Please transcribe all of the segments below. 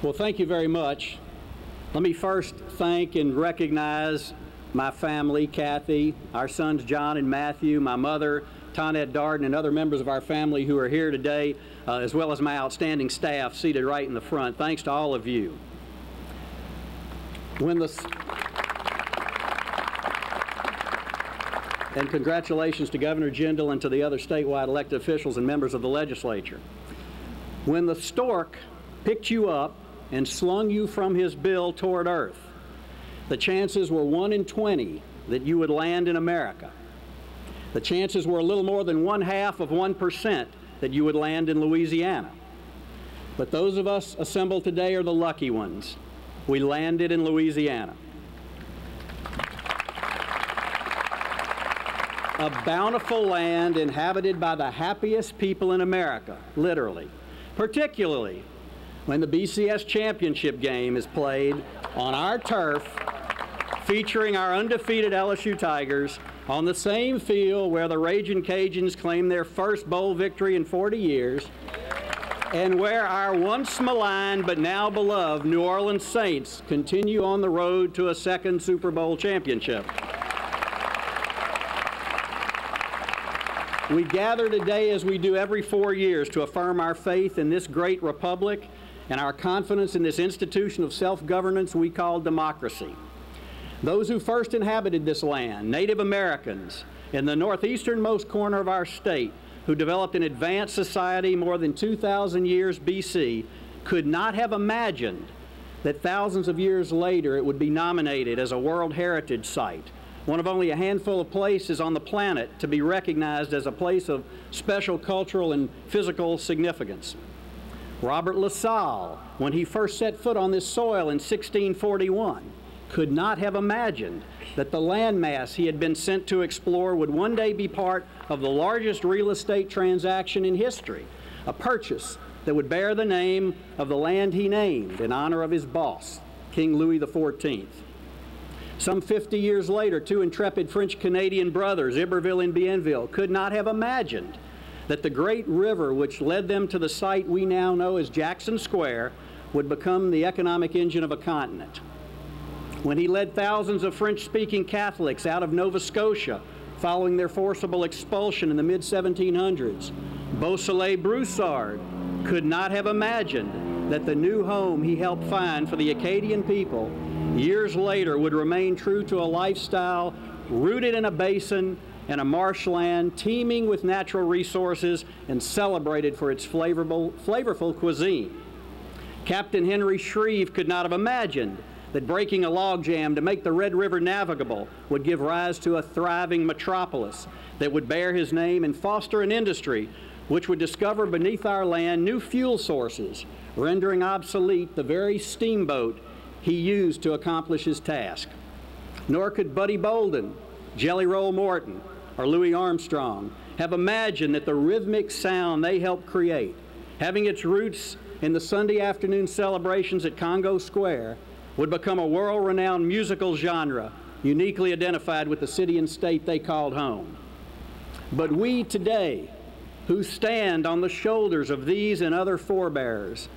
Well, thank you very much. Let me first thank and recognize my family, Kathy, our sons John and Matthew, my mother, Tonette Dardenne, and other members of our family who are here today, as well as my outstanding staff seated right in the front. Thanks to all of you. And congratulations to Governor Jindal and to the other statewide elected officials and members of the legislature. When the stork picked you up and slung you from his bill toward earth, the chances were 1 in 20 that you would land in America. The chances were a little more than 1/2 of 1% that you would land in Louisiana. But those of us assembled today are the lucky ones. We landed in Louisiana. A bountiful land inhabited by the happiest people in America, literally, particularly when the BCS championship game is played on our turf, featuring our undefeated LSU Tigers on the same field where the Ragin' Cajuns claimed their first bowl victory in 40 years, and where our once maligned but now beloved New Orleans Saints continue on the road to a second Super Bowl championship. We gather today, as we do every 4 years, to affirm our faith in this great republic and our confidence in this institution of self-governance we call democracy. Those who first inhabited this land, Native Americans, in the northeasternmost corner of our state, who developed an advanced society more than 2,000 years BC, could not have imagined that thousands of years later it would be nominated as a World Heritage Site, one of only a handful of places on the planet to be recognized as a place of special cultural and physical significance. Robert LaSalle, when he first set foot on this soil in 1641, could not have imagined that the landmass he had been sent to explore would one day be part of the largest real estate transaction in history, a purchase that would bear the name of the land he named in honor of his boss, King Louis XIV. Some 50 years later, two intrepid French-Canadian brothers, Iberville and Bienville, could not have imagined that the great river which led them to the site we now know as Jackson Square would become the economic engine of a continent. When he led thousands of French-speaking Catholics out of Nova Scotia following their forcible expulsion in the mid-1700s, Beausoleil Broussard could not have imagined that the new home he helped find for the Acadian people years later would remain true to a lifestyle rooted in a basin and a marshland teeming with natural resources and celebrated for its flavorful cuisine. Captain Henry Shreve could not have imagined that breaking a logjam to make the Red River navigable would give rise to a thriving metropolis that would bear his name and foster an industry which would discover beneath our land new fuel sources, rendering obsolete the very steamboat he used to accomplish his task. Nor could Buddy Bolden, Jelly Roll Morton, or Louis Armstrong have imagined that the rhythmic sound they helped create, having its roots in the Sunday afternoon celebrations at Congo Square, would become a world-renowned musical genre uniquely identified with the city and state they called home. But we today, who stand on the shoulders of these and other forebears,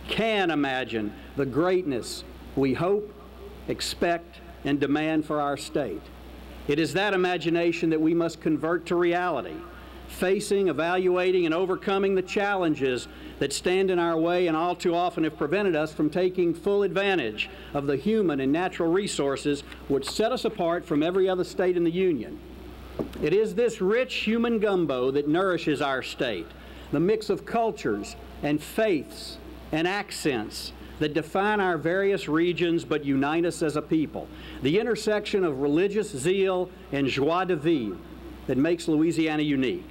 can imagine the greatness we hope, expect, and demand for our state. It is that imagination that we must convert to reality, facing, evaluating, and overcoming the challenges that stand in our way and all too often have prevented us from taking full advantage of the human and natural resources which set us apart from every other state in the Union. It is this rich human gumbo that nourishes our state, the mix of cultures and faiths and accents that define our various regions but unite us as a people, the intersection of religious zeal and joie de vivre that makes Louisiana unique.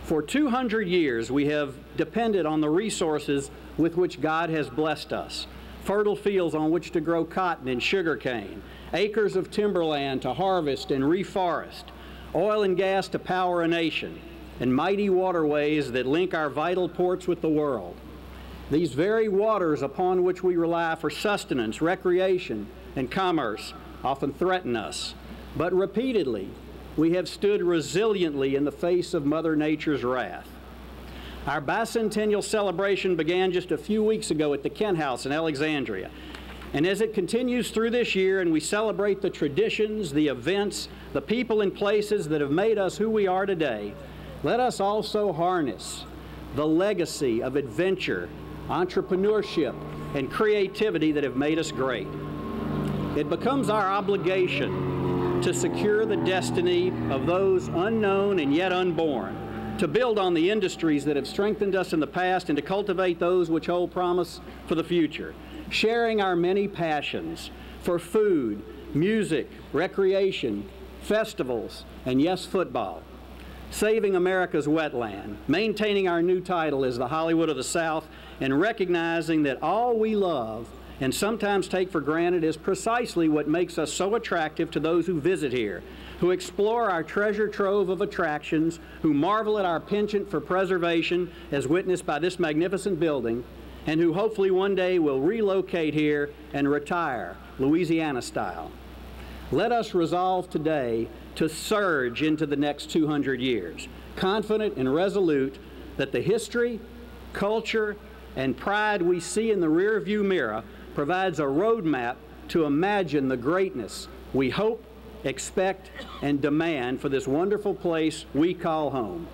For 200 years, we have depended on the resources with which God has blessed us. Fertile fields on which to grow cotton and sugarcane, acres of timberland to harvest and reforest, oil and gas to power a nation, and mighty waterways that link our vital ports with the world. These very waters upon which we rely for sustenance, recreation, and commerce often threaten us, but repeatedly we have stood resiliently in the face of Mother Nature's wrath. Our bicentennial celebration began just a few weeks ago at the Kent House in Alexandria. And as it continues through this year and we celebrate the traditions, the events, the people and places that have made us who we are today, let us also harness the legacy of adventure, entrepreneurship, and creativity that have made us great. It becomes our obligation to secure the destiny of those unknown and yet unborn, to build on the industries that have strengthened us in the past and to cultivate those which hold promise for the future, sharing our many passions for food, music, recreation, festivals, and yes, football, saving America's wetland, maintaining our new title as the Hollywood of the South, and recognizing that all we love and sometimes take for granted is precisely what makes us so attractive to those who visit here, who explore our treasure trove of attractions, who marvel at our penchant for preservation as witnessed by this magnificent building, and who hopefully one day will relocate here and retire Louisiana style. Let us resolve today to surge into the next 200 years, confident and resolute that the history, culture, and pride we see in the rearview mirror provides a roadmap to imagine the greatness we hope, expect, and demand for this wonderful place we call home.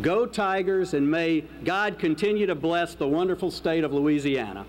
Go Tigers, and may God continue to bless the wonderful state of Louisiana.